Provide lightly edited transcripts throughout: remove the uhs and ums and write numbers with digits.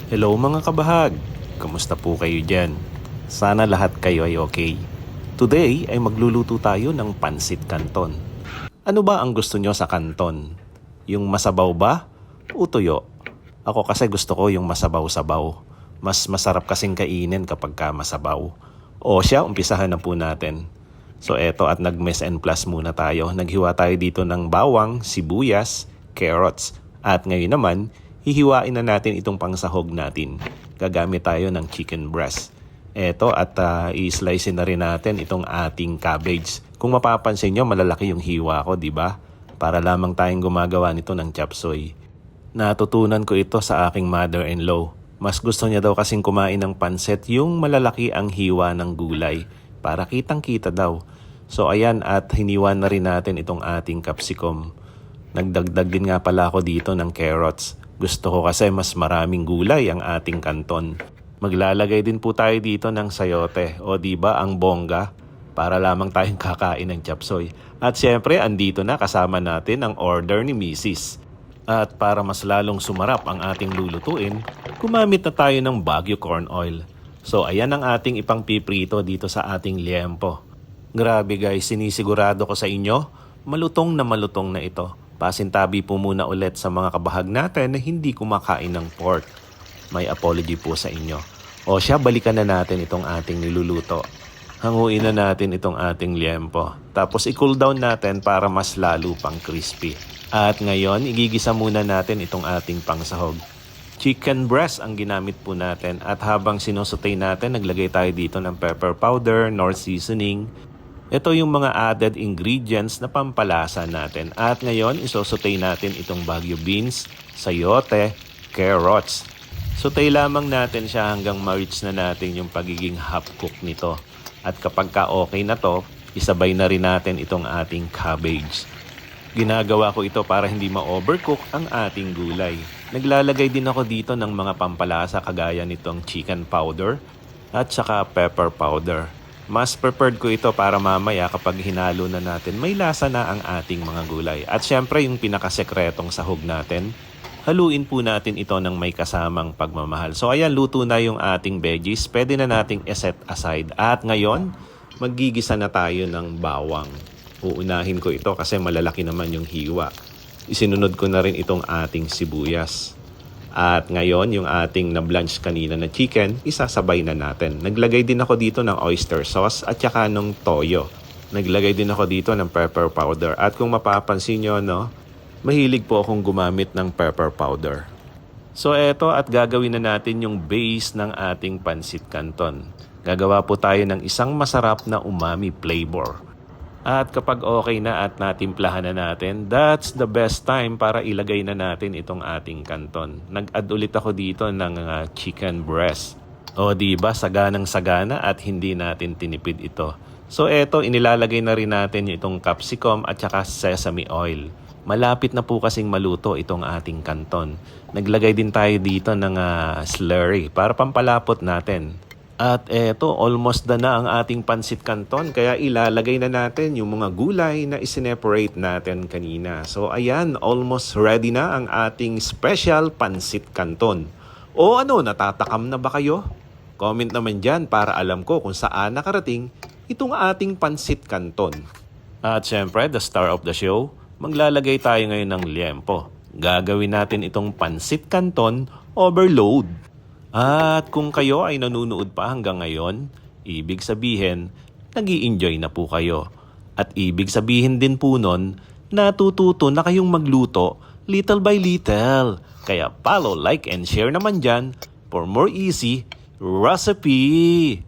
Hello mga kabahag! Kamusta po kayo dyan? Sana lahat kayo ay okay. Today ay magluluto tayo ng pansit canton. Ano ba ang gusto nyo sa canton? Yung masabaw ba? O tuyo? Ako kasi gusto ko yung masabaw-sabaw. Mas masarap kasing kainin kapag ka masabaw. O siya, umpisahan na po natin. So eto at nag-mess and plus muna tayo. Naghiwa tayo dito ng bawang, sibuyas, carrots. At ngayon naman, hihiwain na natin itong pangsahog natin. Gagamit tayo ng chicken breast. Eto at i-slice na rin natin itong ating cabbage. Kung mapapansin nyo, malalaki yung hiwa ko, di ba? Para lamang tayong gumagawa nito ng chop suey. Natutunan ko ito sa aking mother-in-law. Mas gusto niya daw kasing kumain ng pansit yung malalaki ang hiwa ng gulay para kitang-kita daw. So ayan at hiniwa na rin natin itong ating capsicum. Nagdagdag din nga pala ako dito ng carrots. Gusto ko kasi mas maraming gulay ang ating kanton. Maglalagay din po tayo dito ng sayote o di ba ang bongga para lamang tayong kakain ng chop suey. At syempre andito na kasama natin ang order ni Mrs. At para mas lalong sumarap ang ating lulutuin, gumamit na tayo ng Baguio corn oil. So ayan ang ating ipang piprito dito sa ating liempo. Grabe guys, sinisigurado ko sa inyo, malutong na ito. Pasintabi po muna ulit sa mga kabahag natin na hindi kumakain ng pork. May apology po sa inyo. O siya, balikan na natin itong ating niluluto. Hanguin na natin itong ating liempo. Tapos i-cool down natin para mas lalo pang crispy. At ngayon, igigisa muna natin itong ating pangsahog. Chicken breast ang ginamit po natin at habang sinusutay natin, naglagay tayo dito ng pepper powder, nor seasoning. Ito yung mga added ingredients na pampalasa natin. At ngayon, isusutay natin itong Baguio beans, sayote, carrots. Sutay lamang natin siya hanggang ma-reach na natin yung pagiging half-cook nito. At kapag ka okay na to, isabay na rin natin itong ating cabbage. Ginagawa ko ito para hindi ma-overcook ang ating gulay. Naglalagay din ako dito ng mga pampalasa kagaya nitong chicken powder at saka pepper powder. Mas prepared ko ito para mamaya kapag hinalo na natin, may lasa na ang ating mga gulay. At syempre yung pinakasekretong sahog natin, haluin po natin ito ng may kasamang pagmamahal. So ayan, luto na yung ating veggies. Pwede na nating iset aside. At ngayon, maggigisa na tayo ng bawang. Uunahin ko ito kasi malalaki naman yung hiwa. Isinunod ko na rin itong ating sibuyas. At ngayon, yung ating na-blanch kanina na chicken, isasabay na natin. Naglagay din ako dito ng oyster sauce at saka ng toyo. Naglagay din ako dito ng pepper powder. At kung mapapansin nyo, no, mahilig po akong gumamit ng pepper powder. So eto at gagawin na natin yung base ng ating pansit canton. Gagawa po tayo ng isang masarap na umami flavor. At kapag okay na at natimplahan na natin, that's the best time para ilagay na natin itong ating canton. Nag-add ulit ako dito ng chicken breast. O diba, saganang sagana at hindi natin tinipid ito. So eto, inilalagay na rin natin itong capsicum at saka sesame oil. Malapit na po kasing maluto itong ating canton. Naglagay din tayo dito ng slurry para pampalapot natin. At eto, almost na ang ating pansit canton kaya ilalagay na natin yung mga gulay na isineparate natin kanina. So ayan, almost ready na ang ating special pansit canton. O ano, natatakam na ba kayo? Comment naman dyan para alam ko kung saan nakarating itong ating pansit canton. At syempre, the star of the show, maglalagay tayo ngayon ng liempo. Gagawin natin itong pansit canton overload. At kung kayo ay nanunood pa hanggang ngayon, ibig sabihin, nag-i-enjoy na po kayo. At ibig sabihin din po nun, natututo na kayong magluto little by little. Kaya follow, like, and share naman dyan for more easy recipe.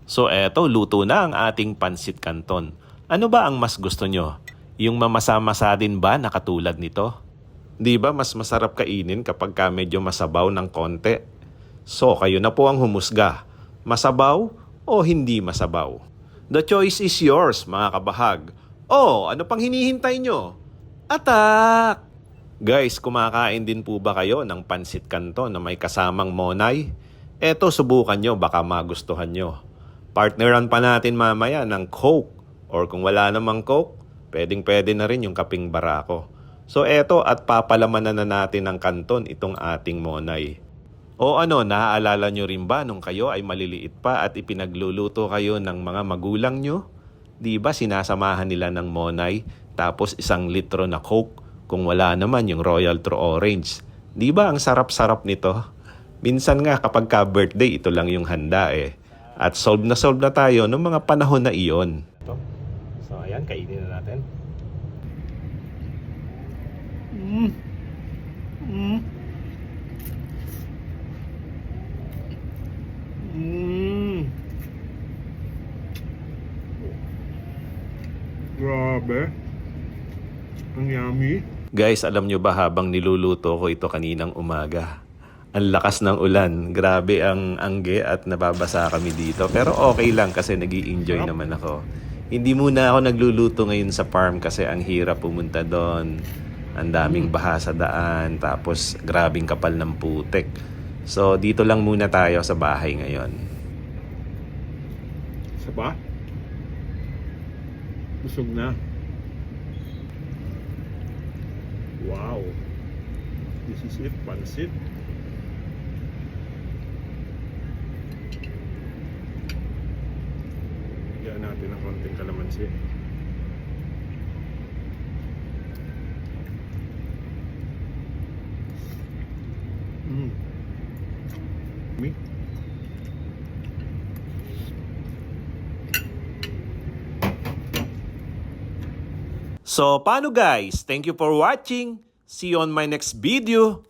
So eto, luto na ang ating pansit canton. Ano ba ang mas gusto nyo? Yung mamasa-masa din ba na katulad nito? Di ba mas masarap kainin kapag ka medyo masabaw ng konti? So, kayo na po ang humusga. Masabaw o hindi masabaw? The choice is yours, mga kabahag. Oh, ano pang hinihintay nyo? Atak! Guys, kumakain din po ba kayo ng pansit canton na may kasamang monay? Eto, subukan nyo, baka magustuhan nyo. Partneran pa natin mamaya ng Coke. Or kung wala namang Coke, pwedeng-pwede na rin yung kaping barako. So eto at papalamanan na natin ng canton itong ating monay. O ano, naaalala nyo rin ba nung kayo ay maliliit pa at ipinagluluto kayo ng mga magulang nyo? Di ba sinasamahan nila ng monay tapos 1 litro na Coke kung wala naman yung Royal True Orange? Di ba ang sarap-sarap nito? Minsan nga kapag ka birthday ito lang yung handa eh. At solve na tayo ng mga panahon na iyon. So ayan, kainin na natin. Grabe. Ang yummy. Guys, alam nyo ba habang niluluto ko ito kaninang umaga? Ang lakas ng ulan. Grabe ang angge at nababasa kami dito. Pero okay lang kasi nag-i-enjoy naman ako. Hindi muna ako nagluluto ngayon sa farm kasi ang hirap pumunta doon. Ang daming baha sa daan. Tapos grabing kapal ng putik. So dito lang muna tayo sa bahay ngayon. Isa ba? Busog na. Wow. This is it, pansit. Bigyan natin ng konting kalamansi. Me? So paano guys? Thank you for watching. See you on my next video.